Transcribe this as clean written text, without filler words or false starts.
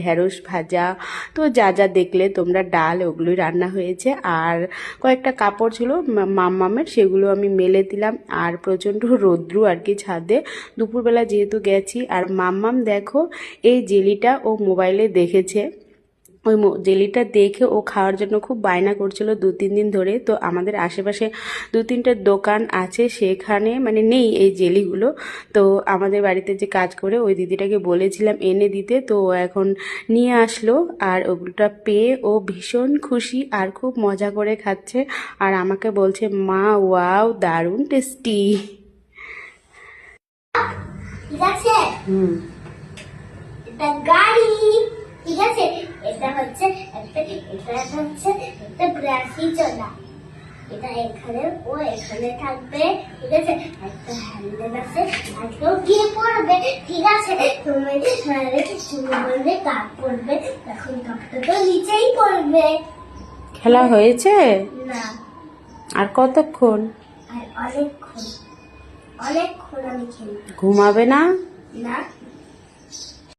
ঢেঁড়স ভাজা, তো যা যা দেখলে তোমরা, ডাল, ওগুলোই রান্না হয়েছে। আর কয়েকটা কাপড় ছিল মাম্মামের, সেগুলো আমি মেলে দিলাম। আর প্রচণ্ড রৌদ্রু আর কি ছাদে, দুপুরবেলা যেহেতু গেছি। আর মাম্মাম দেখো, এই জেলিটা ও মোবাইলে দেখেছে, ওই জেলিটা দেখে ও খাওয়ার জন্য খুব বায়না করছিল 2-3 দিন ধরে। তো আমাদের আশেপাশে 2-3টে দোকান আছে, সেখানে মানে নেই এই জেলিগুলো। তো আমাদের বাড়িতে যে কাজ করে ওই দিদিটাকে বলেছিলাম এনে দিতে, তো ও এখন নিয়ে আসলো। আর ওগুলোটা পেয়ে ও ভীষণ খুশি আর খুব মজা করে খাচ্ছে। আর আমাকে বলছে, মা ওয়াও দারুণ টেস্টি। ঠিক আছে, এটা গাড়ি, ঠিক আছে, এটা হচ্ছে একটা ব্রাশি চলা, এটা এখানে ও এখানে থাকবে, ঠিক আছে, একটা হ্যান্ডেল আছে, আজকেও গিয়ে পড়বে, ঠিক আছে, তুমি বলবে কাক পড়বে, তখন তখন তো নিচেই পড়বে। খেলা হয়েছে? না, আর কতক্ষণ? আর অনেকক্ষণ অনেকক্ষণ আমি খেলবো। ঘুমাবে না? না।